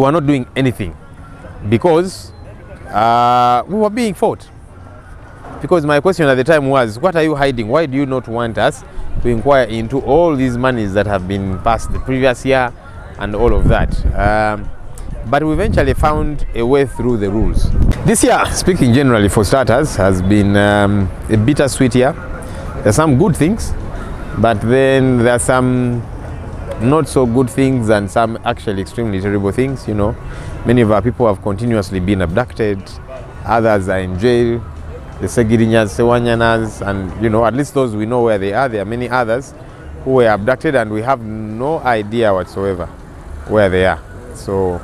were not doing anything because we were being fought. Because my question at the time was, what are you hiding? Why do you not want us to inquire into all these monies that have been passed the previous year and all of that? But we eventually found a way through the rules. This year, speaking generally for starters, has been a bittersweet year. There are some good things, but then there are some not so good things and some actually extremely terrible things. You know, many of our people have continuously been abducted. Others are in jail. The Senyoonyi-Narrates, and you know, at least those we know where they are. There are many others who were abducted and we have no idea whatsoever where they are. So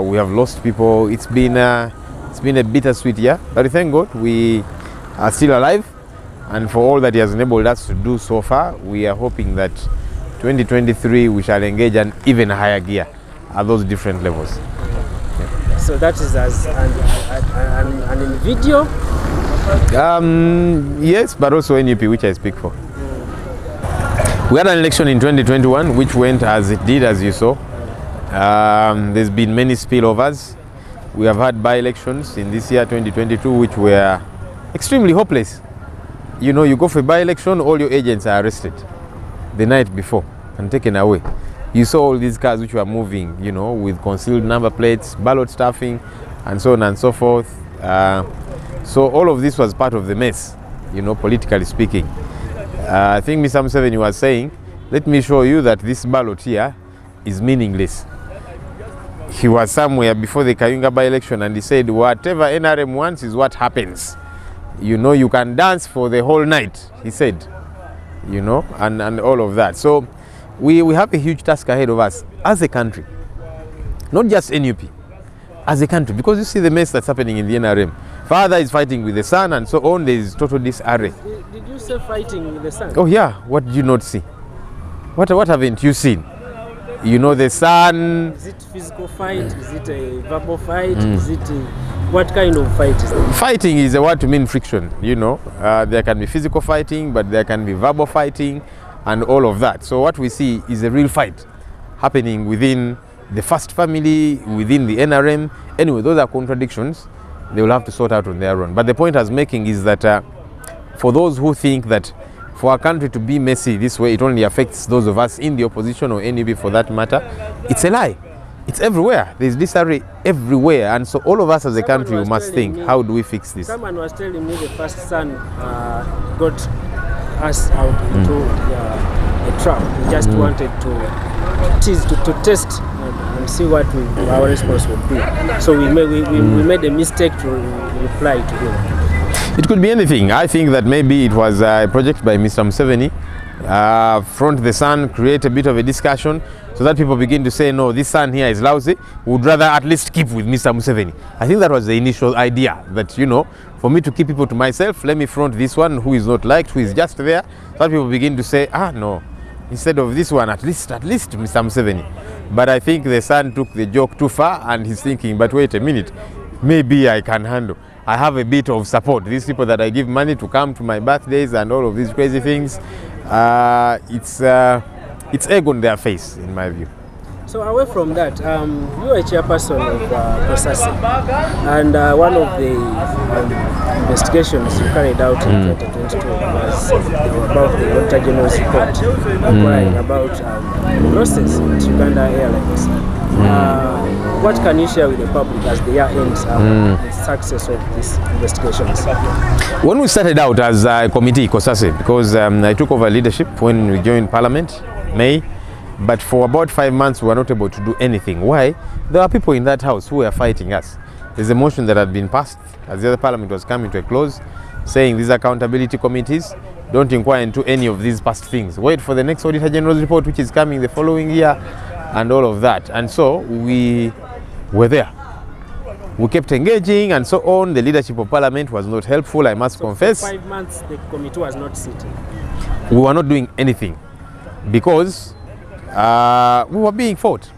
we have lost people. It's been a bittersweet year, but thank God we are still alive, and for all that He has enabled us to do so far, we are hoping that 2023 we shall engage an even higher gear at those different levels. So that is as an in video? Yes, but also NUP, which I speak for. We had an election in 2021 which went as it did, as you saw. There's been many spillovers. We have had by-elections in this year 2022 which were extremely hopeless. You know, you go for a by-election, all your agents are arrested the night before and taken away. You saw all these cars which were moving, you know, with concealed number plates, ballot stuffing, and so on and so forth. So all of this was part of the mess, you know, politically speaking. I think Mr. Museveni was saying, let me show you that this ballot here is meaningless. He was somewhere before the Kayunga by-election and he said, whatever NRM wants is what happens. You know, you can dance for the whole night, he said, you know, and all of that. So we have a huge task ahead of us as a country, not just NUP, as a country, because you see the mess that's happening in the NRM. Father is fighting with the son and so on. There is total disarray. Did you say fighting with the son? Oh yeah, what did you not see? What haven't you seen? You know, the son... Is it physical fight? Is it a verbal fight? Is it what kind of fight is it? Fighting is a word to mean friction, you know. There can be physical fighting, but there can be verbal fighting and all of that. So what we see is a real fight happening within the first family, within the NRM. Anyway, those are contradictions. They will have to sort out on their own. But the point I was making is that for those who think that for our country to be messy this way, it only affects those of us in the opposition or NUP for that matter, it's a lie. It's everywhere. There's disarray everywhere. And so all of us as a country, we must think, how do we fix this? Someone was telling me the first son got us out into a trap. We just wanted to test and see what our response would be. So we made a mistake to reply to him. It could be anything. I think that maybe it was a project by Mr. Museveni. Front the son, create a bit of a discussion so that people begin to say, no, this son here is lousy. We would rather at least keep with Mr. Museveni. I think that was the initial idea, that, you know, for me to keep people to myself, let me front this one who is not liked, who is just there, so that people begin to say, no, instead of this one, at least Mr. Museveni. But I think the son took the joke too far and he's thinking, but wait a minute, maybe I can handle. I have a bit of support. These people that I give money to come to my birthdays and all of these crazy things, it's egg on their face, in my view. So away from that, you are a chairperson of COSASE, and one of the investigations you carried out in 2022 was about the Auditor General's report inquiring about losses at Uganda Airlines. What can you share with the public as the year ends, the success of these investigations? When we started out as a committee, COSASE, because I took over leadership when we joined Parliament, May, but for about 5 months we were not able to do anything. Why? There were people in that house who were fighting us. There's a motion that had been passed as the other Parliament was coming to a close, saying these accountability committees don't inquire into any of these past things. Wait for the next Auditor General's report, which is coming the following year, and all of that. And so we were there. We kept engaging and so on. The leadership of Parliament was not helpful, I must confess. For 5 months the committee was not sitting. We were not doing anything because we were being fought.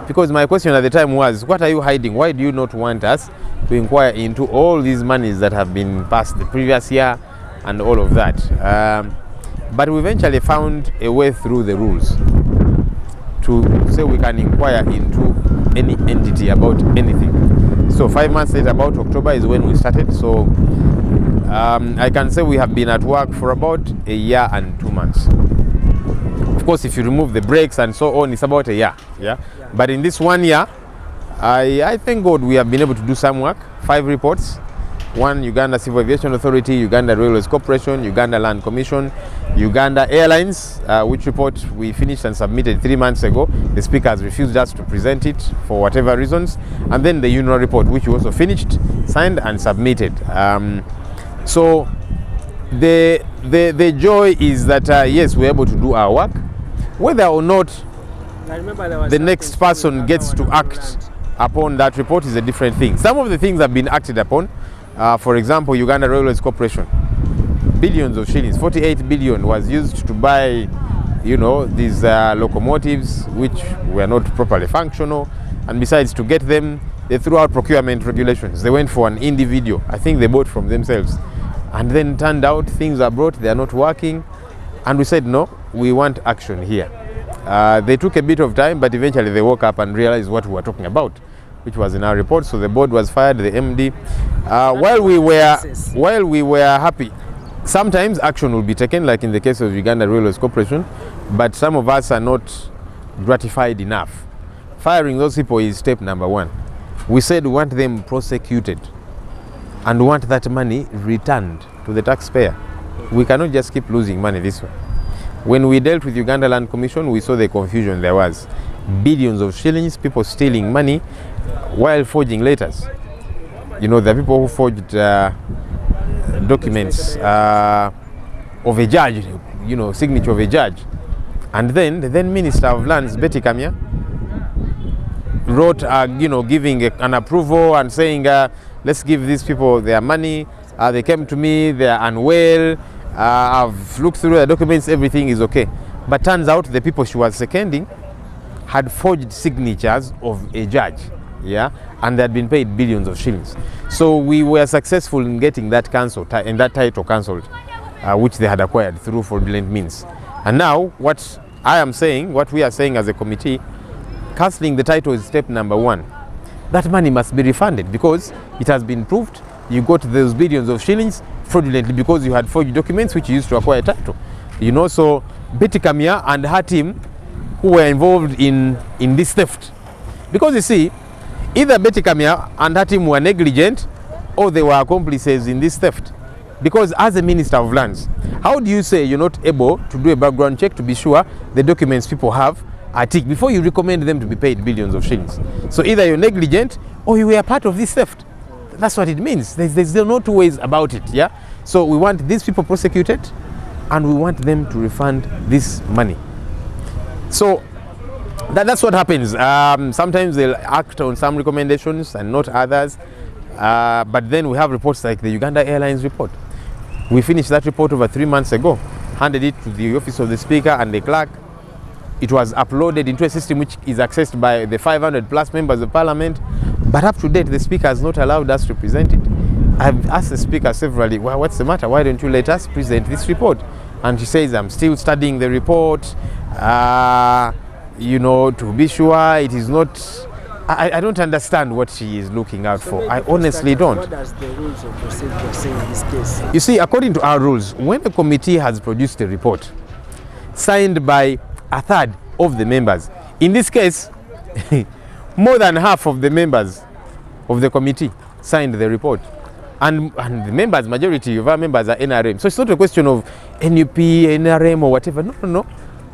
Because my question at the time was, what are you hiding? Why do you not want us to inquire into all these monies that have been passed the previous year and all of that? But we eventually found a way through the rules. to say we can inquire into any entity about anything. So 5 months later, about October is when we started. So I can say we have been at work for about a year and 2 months. Of course, if you remove the breaks and so on, it's about a year. Yeah. But in this 1 year, I thank God we have been able to do some work. 5 reports. 1 Uganda Civil Aviation Authority, Uganda Railways Corporation, Uganda Land Commission, Uganda Airlines, which report we finished and submitted 3 months ago. The Speaker has refused us to present it for whatever reasons. And then the Union report, which we also finished, signed and submitted. So the joy is that yes, we're able to do our work. Whether or not the next person gets to act upon that report is a different thing. Some of the things have been acted upon. For example, Uganda Railways Corporation, billions of shillings, 48 billion was used to buy, you know, these locomotives which were not properly functional. And besides, to get them, they threw out procurement regulations. They went for an individual. I think they bought from themselves. And then turned out things are brought, they are not working. And we said, no, we want action here. They took a bit of time, but eventually they woke up and realized what we were talking about, which was in our report. So the board was fired, the MD. While we were happy, sometimes action will be taken, like in the case of Uganda Railways Corporation, but some of us are not gratified enough. Firing those people is step number 1. We said we want them prosecuted and want that money returned to the taxpayer. We cannot just keep losing money this way. When we dealt with Uganda Land Commission, we saw the confusion there was. Billions of shillings, people stealing money while forging letters. You know, the people who forged documents of a judge, you know, signature of a judge. And then the then Minister of Lands, Betty Kamya, wrote, you know, giving an approval and saying, let's give these people their money. They came to me, they are unwell. I've looked through the documents, everything is okay. But turns out the people she was seconding had forged signatures of a judge, yeah, and they had been paid billions of shillings. So we were successful in getting that cancelled, and that title cancelled, which they had acquired through fraudulent means. And now, what I am saying, what we are saying as a committee, cancelling the title is step number 1. That money must be refunded because it has been proved you got those billions of shillings fraudulently because you had forged documents which you used to acquire a title. You know, so Betty Kamya and her team who were involved in this theft. Because you see, either Betty Kamya and her team were negligent or they were accomplices in this theft. Because as a Minister of Lands, how do you say you're not able to do a background check to be sure the documents people have are ticked before you recommend them to be paid billions of shillings? So either you're negligent or you were part of this theft. That's what it means. There's no two ways about it, yeah? So we want these people prosecuted and we want them to refund this money. So that's what happens. Sometimes they'll act on some recommendations and not others. But then we have reports like the Uganda Airlines report. We finished that report over 3 months ago, handed it to the office of the Speaker and the clerk. It was uploaded into a system which is accessed by the 500 plus members of Parliament. But up to date, the Speaker has not allowed us to present it. I've asked the Speaker severally, well, what's the matter? Why don't you let us present this report? And she says, I'm still studying the report. You know, to be sure it is not... I don't understand what she is looking out for. I honestly don't. What does the rules of procedure say in this case? You see, according to our rules, when the committee has produced a report signed by a third of the members, in this case, more than half of the members of the committee signed the report. And the members, majority of our members are NRM. So it's not a question of NUP, NRM or whatever. No.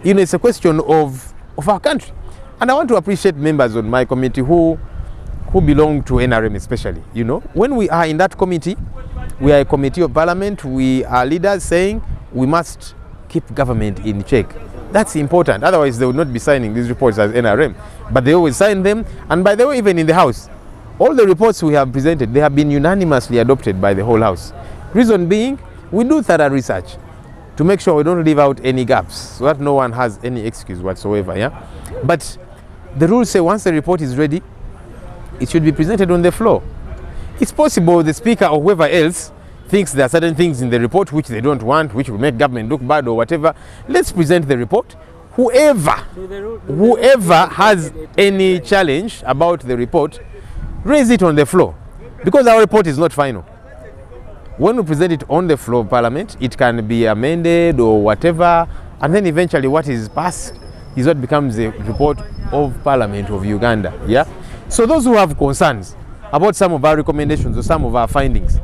You know, it's a question of our country. And I want to appreciate members on my committee who belong to NRM especially. You know, when we are in that committee, we are a committee of Parliament. We are leaders saying we must keep government in check. That's important. Otherwise, they would not be signing these reports as NRM. But they always sign them. And by the way, even in the House, all the reports we have presented, they have been unanimously adopted by the whole House. Reason being, we do thorough research to make sure we don't leave out any gaps so that no one has any excuse whatsoever. Yeah? But the rules say once the report is ready, it should be presented on the floor. It's possible the Speaker or whoever else thinks there are certain things in the report which they don't want, which will make government look bad or whatever. Let's present the report. whoever has any challenge about the report, raise it on the floor, because our report is not final. When we present it on the floor of Parliament, it can be amended or whatever, and then eventually what is passed is what becomes the report of Parliament of Uganda. Yeah. So those who have concerns about some of our recommendations or some of our findings,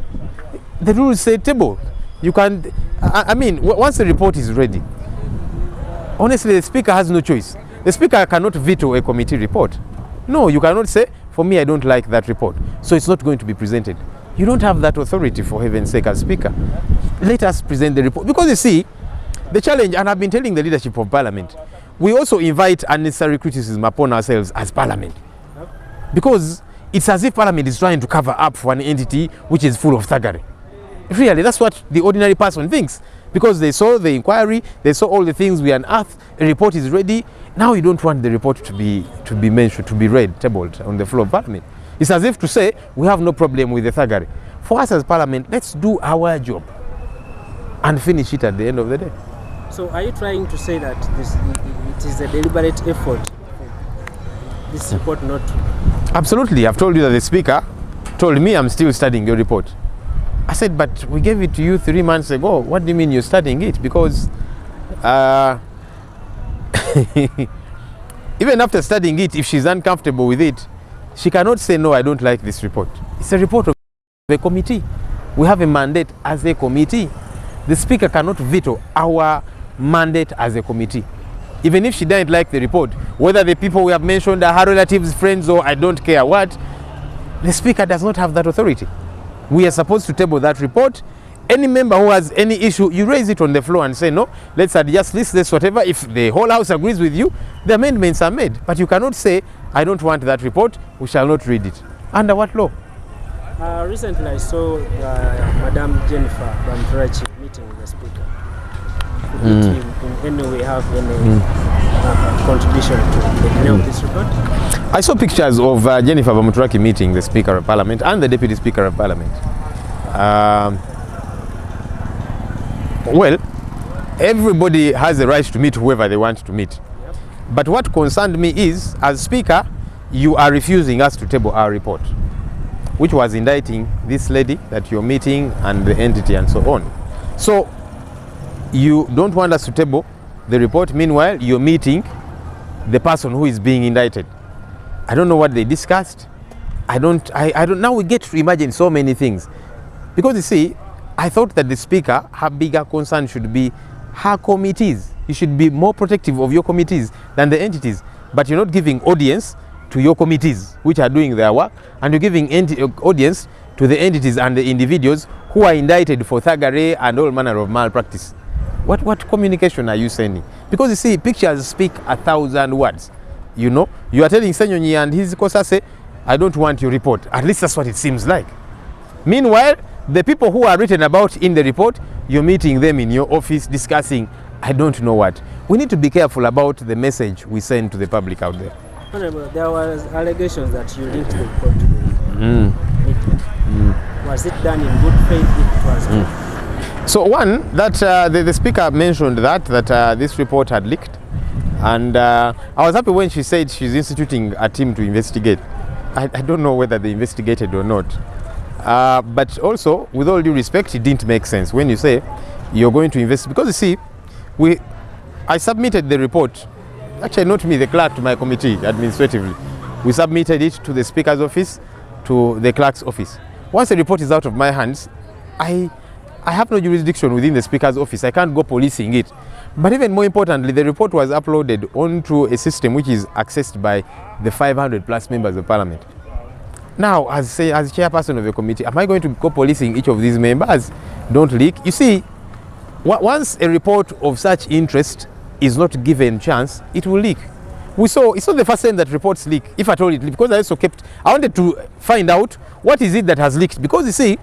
the rules say table. You can, I mean, once the report is ready, honestly, the Speaker has no choice. The Speaker cannot veto a committee report. No, you cannot say, for me, I don't like that report, so it's not going to be presented. You don't have that authority, for heaven's sake, as Speaker. Let us present the report. Because you see, the challenge, and I've been telling the leadership of Parliament, we also invite unnecessary criticism upon ourselves as Parliament. Because it's as if Parliament is trying to cover up for an entity which is full of thuggery. Really, that's what the ordinary person thinks. Because they saw the inquiry, they saw all the things we unearthed, a report is ready. Now you don't want the report to be mentioned, to be read, tabled on the floor of Parliament. It's as if to say, we have no problem with the thuggery. For us as Parliament, let's do our job and finish it at the end of the day. So are you trying to say that it is a deliberate effort for this report not to? Absolutely. I've told you that the Speaker told me I'm still studying your report. I said, but we gave it to you 3 months ago. What do you mean you're studying it? Because even after studying it, if she's uncomfortable with it, she cannot say, no, I don't like this report. It's a report of a committee. We have a mandate as a committee. The Speaker cannot veto our mandate as a committee. Even if she didn't like the report, whether the people we have mentioned are her relatives, friends, or I don't care what, the Speaker does not have that authority. We are supposed to table that report. Any member who has any issue, you raise it on the floor and say, no, let's adjust this, whatever. If the whole House agrees with you, the amendments are made. But you cannot say, I don't want that report, we shall not read it. Under what law? Recently, I saw Madam Jennifer Bamturachi meeting with the Speaker. Did he in any way have any contribution to the delay of this report? I saw pictures of Jennifer Bamturachi meeting the Speaker of Parliament and the Deputy Speaker of Parliament. Well, everybody has the right to meet whoever they want to meet. Yep. But what concerned me is, as Speaker, you are refusing us to table our report, which was indicting this lady that you're meeting and the entity and so on. So you don't want us to table the report. Meanwhile, you're meeting the person who is being indicted. I don't know what they discussed. I don't. Now we get to imagine so many things, because you see, I thought that the Speaker, her bigger concern should be her committees. You should be more protective of your committees than the entities. But you're not giving audience to your committees, which are doing their work, and you're giving audience to the entities and the individuals who are indicted for thuggery and all manner of malpractice. What communication are you sending? Because you see, pictures speak 1,000 words. You know, you are telling Ssenyonyi and his COSASE, I don't want your report. At least that's what it seems like. Meanwhile, the people who are written about in the report, you're meeting them in your office discussing I don't know what. We need to be careful about the message we send to the public out there. Honorable, there was allegations that you linked the report to the meeting. Was it done in good faith if it was? So one, that the Speaker mentioned that this report had leaked. And I was happy when she said she's instituting a team to investigate. I don't know whether they investigated or not. But also, with all due respect, it didn't make sense when you say you're going to invest. Because you see, I submitted the report, actually not me, the clerk, to my committee administratively. We submitted it to the Speaker's office, to the clerk's office. Once the report is out of my hands, I have no jurisdiction within the Speaker's office. I can't go policing it. But even more importantly, the report was uploaded onto a system which is accessed by the 500 plus members of Parliament. Now, as chairperson of the committee, am I going to go policing each of these members? Don't leak. You see, once a report of such interest is not given chance, it will leak. It's not the first time that reports leak, if at all it leaked, because I wanted to find out what is it that has leaked. Because you see,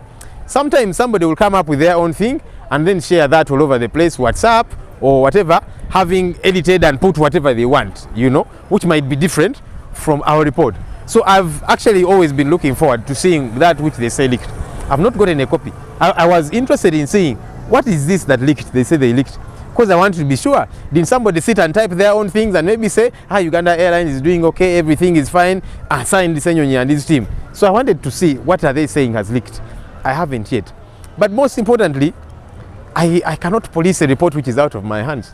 sometimes somebody will come up with their own thing and then share that all over the place, WhatsApp or whatever, having edited and put whatever they want, you know, which might be different from our report. So I've actually always been looking forward to seeing that which they say leaked. I've not gotten a copy. I was interested in seeing what is this that leaked. They say they leaked. Because I want to be sure. Did somebody sit and type their own things and maybe say, Uganda Airlines is doing okay, everything is fine, signed Ssenyonyi and his team. So I wanted to see what are they saying has leaked. I haven't yet. But most importantly, I cannot police a report which is out of my hands,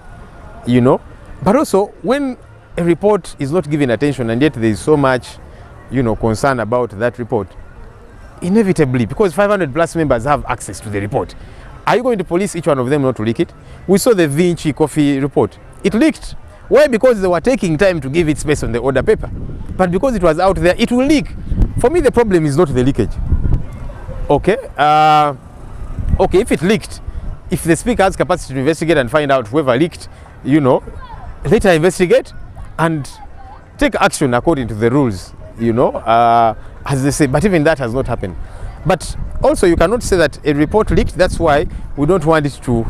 you know. But also, when a report is not given attention and yet there is so much, you know, concern about that report, inevitably, because 500 plus members have access to the report, are you going to police each one of them not to leak it? We saw the Vinci Coffee report. It leaked. Why? Because they were taking time to give it space on the order paper. But because it was out there, it will leak. For me, the problem is not the leakage. Okay? Okay, if it leaked, if the speaker has capacity to investigate and find out whoever leaked, you know, later investigate and take action according to the rules, you know, as they say. But even that has not happened. But also, you cannot say that a report leaked, that's why we don't want it to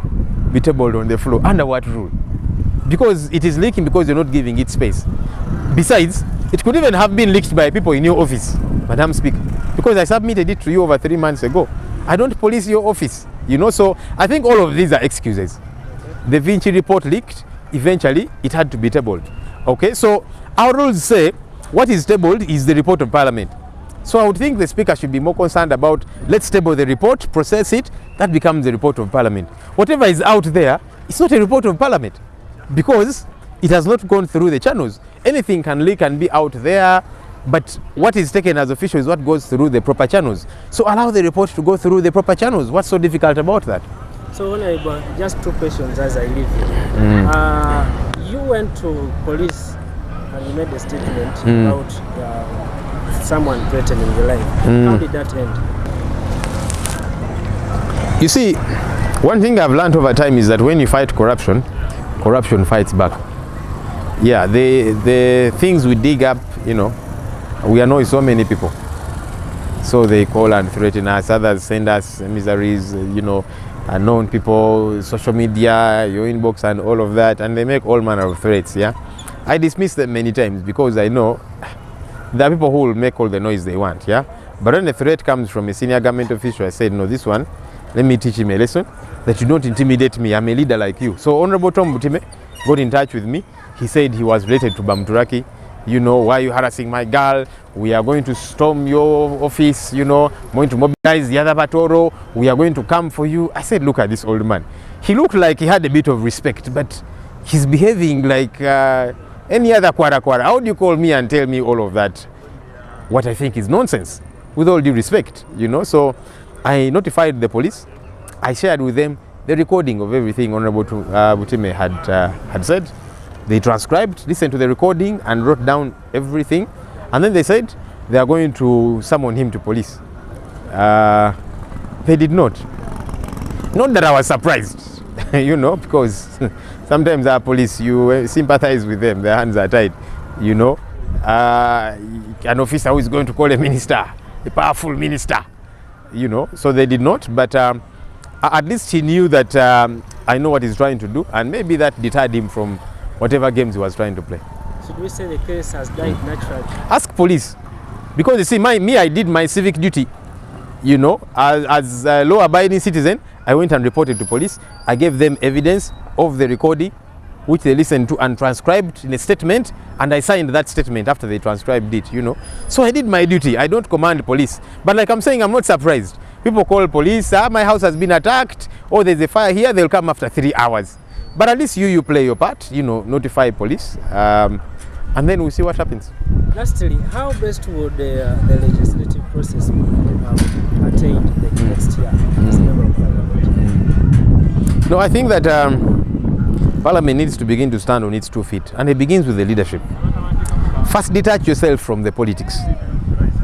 be tabled on the floor. Under what rule? Because it is leaking because you're not giving it space. Besides, it could even have been leaked by people in your office, Madam Speaker, because I submitted it to you over 3 months ago. I don't police your office, you know, so I think all of these are excuses. The Vinci report leaked, eventually it had to be tabled. Okay, so our rules say what is tabled is the report of Parliament. So I would think the Speaker should be more concerned about, let's table the report, process it, that becomes the report of Parliament. Whatever is out there, it's not a report of Parliament because it has not gone through the channels. Anything can leak and be out there, but what is taken as official is what goes through the proper channels. So allow the report to go through the proper channels. What's so difficult about that? So Honorable, just 2 questions as I leave you. You went to police and you made a statement about someone threatening your life. How did that end? You see, one thing I've learned over time is that when you fight corruption, corruption fights back. Yeah, the things we dig up, you know, we annoy so many people. So they call and threaten us, others send us miseries, you know, unknown people, social media, your inbox and all of that, and they make all manner of threats, yeah. I dismiss them many times because I know there are people who will make all the noise they want, yeah. But when the threat comes from a senior government official, I said, no, this one, let me teach him a lesson that you don't intimidate me. I'm a leader like you. So Honorable Tom Butime got in touch with me. He said he was related to Bamturaki. You know, why are you harassing my girl? We are going to storm your office, you know, going to mobilize the other Batoro. We are going to come for you. I said, look at this old man. He looked like he had a bit of respect, but he's behaving like any other kwara. How do you call me and tell me all of that? What I think is nonsense, with all due respect, you know. So I notified the police. I shared with them the recording of everything Honorable Butime had said. They transcribed, listened to the recording and wrote down everything. And then they said they are going to summon him to police. They did not. Not that I was surprised, you know, because sometimes our police, you sympathize with them, their hands are tied, you know. An officer who is going to call a minister, a powerful minister, you know. So they did not, but at least he knew that I know what he's trying to do, and maybe that deterred him from whatever games he was trying to play. Should we say the case has died naturally? Ask police. Because you see, I did my civic duty. You know, as a law-abiding citizen, I went and reported to police. I gave them evidence of the recording, which they listened to and transcribed in a statement, and I signed that statement after they transcribed it, you know. So I did my duty. I don't command police. But like I'm saying, I'm not surprised. People call police, my house has been attacked, or there's a fire here, they'll come after 3 hours. But at least you play your part, you know, notify police, and then we'll see what happens. Lastly, how best would the legislative process be attained the next year as a member of Parliament? No, I think that Parliament needs to begin to stand on its 2 feet, and it begins with the leadership. First, detach yourself from the politics.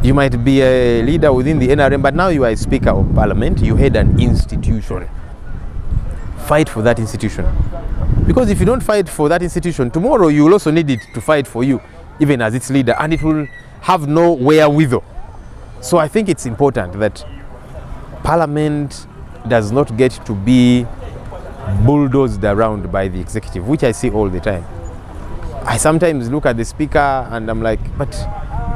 You might be a leader within the NRM, but now you are a Speaker of Parliament, you head an institution. Fight for that institution. Because if you don't fight for that institution, tomorrow you will also need it to fight for you, even as its leader, and it will have no wherewithal. So I think it's important that Parliament does not get to be bulldozed around by the executive, which I see all the time. I sometimes look at the Speaker and I'm like, but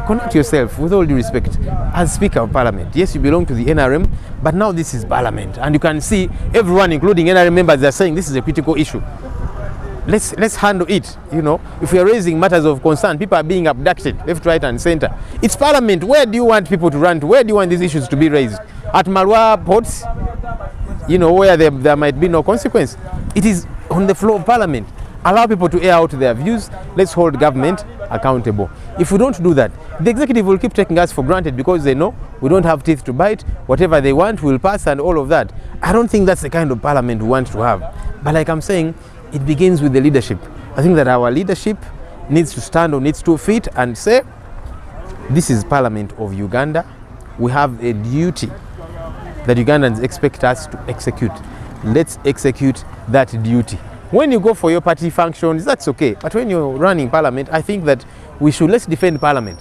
Connect yourself, with all due respect, as Speaker of Parliament. Yes, you belong to the NRM, but now this is Parliament, and you can see everyone, including NRM members, are saying this is a critical issue. Let's handle it. You know, if we are raising matters of concern, people are being abducted left, right, and center. It's Parliament. Where do you want people to run to? Where do you want these issues to be raised? At Marwa ports, you know, where there might be no consequence. It is on the floor of Parliament. Allow people to air out their views. Let's hold government accountable. If we don't do that, the executive will keep taking us for granted because they know we don't have teeth to bite. Whatever they want will pass and all of that. I don't think that's the kind of Parliament we want to have. But like I'm saying, it begins with the leadership. I think that our leadership needs to stand on its 2 feet and say, this is Parliament of Uganda. We have a duty that Ugandans expect us to execute. Let's execute that duty. When you go for your party functions, that's okay. But when you're running Parliament, I think that let's defend Parliament.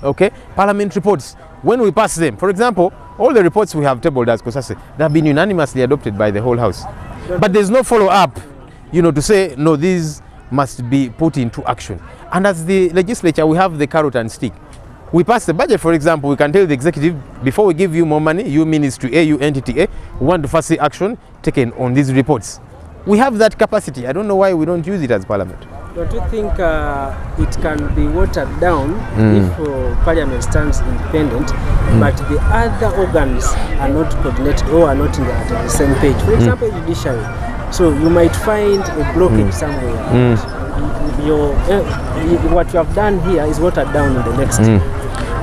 Okay? Parliament reports, when we pass them, for example, all the reports we have tabled as COSASE, they have been unanimously adopted by the whole House. But there's no follow-up, you know, to say, no, these must be put into action. And as the legislature, we have the carrot and stick. We pass the budget, for example, we can tell the executive, before we give you more money, you Ministry A, you Entity A, we want to first see action taken on these reports. We have that capacity. I don't know why we don't use it as Parliament. Don't you think it can be watered down if Parliament stands independent, but the other organs are not coordinated or are not at the same page? For example, judiciary. So you might find a blockage somewhere. What you have done here is watered down in the next.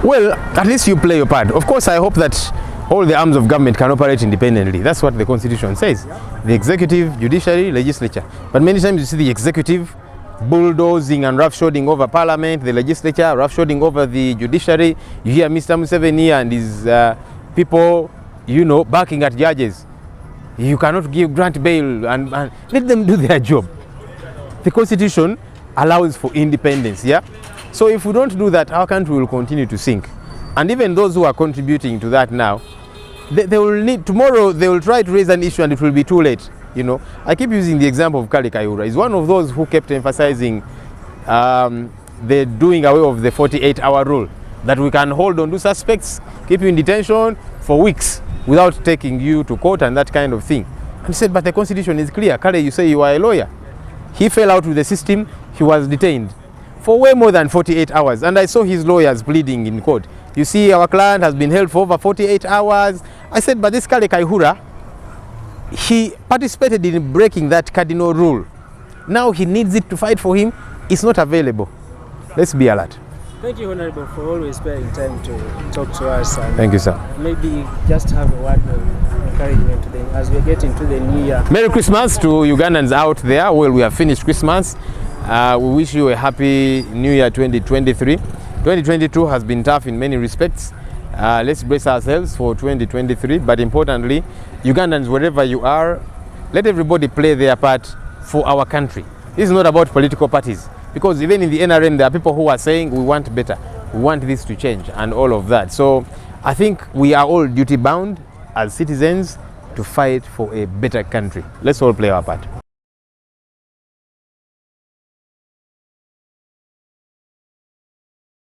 Well, at least you play your part. Of course, I hope that all the arms of government can operate independently. That's what the Constitution says. The executive, judiciary, legislature. But many times you see the executive bulldozing and roughshoding over Parliament, the legislature roughshoding over the judiciary. You hear Mr. Museveni and his people, you know, barking at judges. You cannot grant bail and let them do their job. The Constitution allows for independence, yeah? So if we don't do that, our country will continue to sink. And even those who are contributing to that now, they will need, tomorrow they will try to raise an issue and it will be too late, you know. I keep using the example of Kale Kayihura. He's one of those who kept emphasizing the doing away of the 48-hour rule, that we can hold on to suspects, keep you in detention for weeks without taking you to court and that kind of thing. And he said, but the Constitution is clear. Kale, you say you are a lawyer. He fell out with the system, he was detained for way more than 48 hours. And I saw his lawyers pleading in court. You see, our client has been held for over 48 hours. I said, but this Kale Kayihura, he participated in breaking that cardinal rule. Now he needs it to fight for him. It's not available. Let's be alert. Thank you, Honorable, for always sparing time to talk to us. And thank you, sir. Maybe just have a word of encouragement to them as we get into the new year. Merry Christmas to Ugandans out there. Well, we have finished Christmas. We wish you a happy New Year 2023. 2022 has been tough in many respects. Let's brace ourselves for 2023. But importantly, Ugandans, wherever you are, let everybody play their part for our country. This is not about political parties. Because even in the NRM, there are people who are saying we want better, we want this to change and all of that. So I think we are all duty bound as citizens to fight for a better country. Let's all play our part.